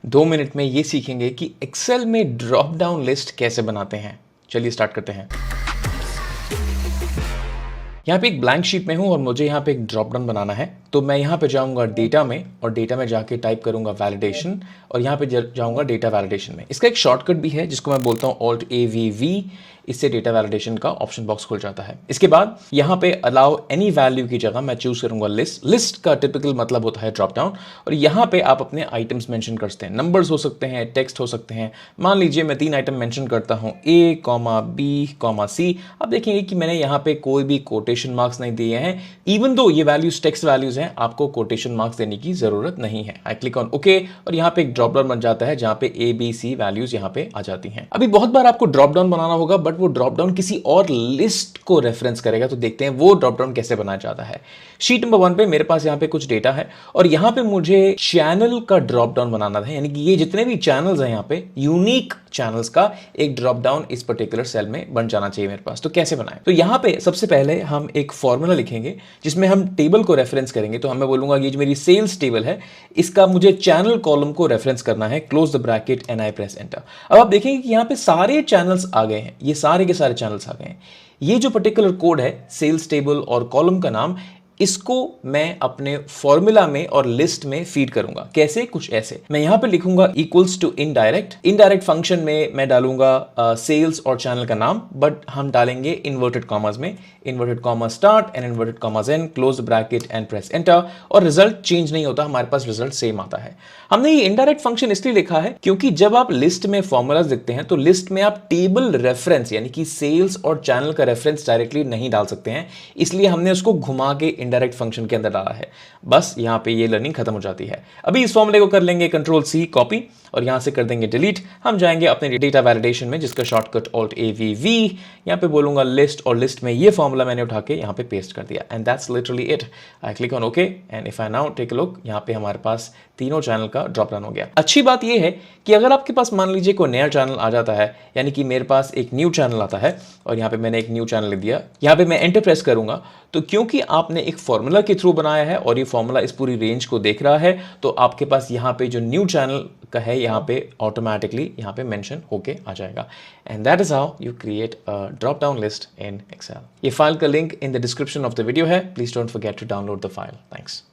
2 minute में ये सीखेंगे कि एक्सेल में ड्रॉप डाउन लिस्ट कैसे बनाते हैं। चलिए स्टार्ट करते हैं। यहाँ पे एक ब्लैंक शीट में हूँ और मुझे यहाँ पे एक ड्रॉप डाउन बनाना है। तो मैं यहाँ पे जाऊँगा डेटा में और डेटा में जाके टाइप करूँगा वैलिडेशन और यहाँ पे जाऊँगा डेटा वैलिडेशन में। इसका एक शॉर्टकट भी है जिसको मैं बोलता हूँ ऑल्ट AVV। इससे डेटा वैलिडेशन का ऑप्शन बॉक्स खुल जाता है। इसके बाद यहाँ पे अलाउ एनी वैल्यू की जगह मैं चूज करूँगा लिस्ट। लिस्ट का टिपिकल मतलब होता है ड्रॉप डाउन और यहाँ पे आप अपने आइटम्स मेंशन कर सकते हैं। नंबर्स हो सकते हैं, टेक्स्ट हो सकते हैं। मान लीजिए मैं 3 आइटम मेंशन करता हूँ A, B, C। आप देखेंगे कि मैंने यहाँ पे कोई भी कोटेशन मार्क्स नहीं दिए हैं। इवन दो ये वैल्यूज टेक्स्ट वैल्यूज हैं, आपको कोटेशन मार्क्स देने की जरूरत नहीं है। आई क्लिक ऑन ओके और यहाँ पे एक ड्रॉप डाउन बन जाता है जहाँ पे ABC वैल्यूज यहाँ पे आ जाती हैं। अभी बहुत बार आपको ड्रॉप डाउन बनाना होगा बट वो ड्रॉप डाउन किसी और लिस्ट को रेफरेंस करेगा। तो देखते हैं वो ड्रॉप डाउन कैसे बनाया जाता है। शीट नंबर 1 पे मेरे पास यहाँ पे कुछ डेटा है और यहाँ पे मुझे चैनल का ड्रॉप डाउन बनाना था, यानी कि ये जितने भी चैनल्स हैं यहाँ पे यूनिक चैनल्स का एक ड्रॉप डाउन इस पर्टिकुलर सेल में बन जाना चाहिए मेरे पास। तो कैसे बनाएं? तो यहाँ पे सबसे पहले हम एक फॉर्मूला लिखेंगे जिसमें हम टेबल को रेफरेंस करेंगे। तो मैं बोलूंगा ये जो मेरी सेल्स टेबल है इसका मुझे चैनल कॉलम को रेफरेंस करना है। Close the bracket and I press enter. अब आप देखेंगे कि यहाँ पे सारे चैनल्स आ गए हैं, ये सारे के सारे चैनल्स आ गए हैं। ये जो पर्टिकुलर कोड है सेल्स टेबल और कॉलम का नाम, इसको मैं अपने फॉर्मूला में और लिस्ट में फीड करूंगा। कैसे? कुछ ऐसे मैं यहां पे लिखूंगा इक्वल्स टू इनडायरेक्ट फंक्शन में मैं डालूंगा सेल्स और चैनल का नाम, बट हम डालेंगे इन्वर्टेड कॉमास में, inverted comma start and inverted commas and, close bracket and press enter. और रिजल्ट चेंज नहीं होता, हमारे पास रिजल्ट सेम आता है। हमने ये इनडायरेक्ट फंक्शन इसलिए लिखा है क्योंकि जब आप लिस्ट में फॉर्मूलाज लिखते हैं तो लिस्ट में आप टेबल रेफरेंस यानी कि सेल्स और चैनल का रेफरेंस डायरेक्टली नहीं डाल सकते हैं, इसलिए हमने उसको घुमा के इनडायरेक्ट फंक्शन के अंदर डाला है। बस यहां पे ये लर्निंग खत्म हो जाती है। अभी इस फॉर्मूले को कर लेंगे Ctrl+C कॉपी और यहां से कर देंगे डिलीट। हम जाएंगे अपने डेटा वैलिडेशन में जिसका शॉर्टकट ऑल्ट AVV। यहां पे बोलूंगा लिस्ट और लिस्ट में ये फॉर्मूला मैंने उठा के यहां पे पेस्ट कर दिया and that's literally it. I click on okay and if I now take a look, यहां पे हमारे पास तीनों चैनल का ड्रॉप डाउन हो गया। अच्छी बात यह है कि अगर आपके पास मान लीजिए कोई नया चैनल आ जाता है, यानी कि मेरे पास एक न्यू चैनल आता है और यहाँ पे मैंने एक न्यू चैनल लिख दिया, यहाँ पे मैं एंटर प्रेस करूंगा तो क्योंकि आपने एक फॉर्मूला के थ्रू बनाया है और ये फॉर्मूला इस पूरी रेंज को देख रहा है तो आपके पास यहाँ पे जो न्यू चैनल का है यहाँ पे ऑटोमेटिकली यहाँ पे मेंशन होके आ जाएगा। And that is how you create a drop down list in Excel. ये फाइल का link in the description of the video है। Please don't forget to download the file. Thanks.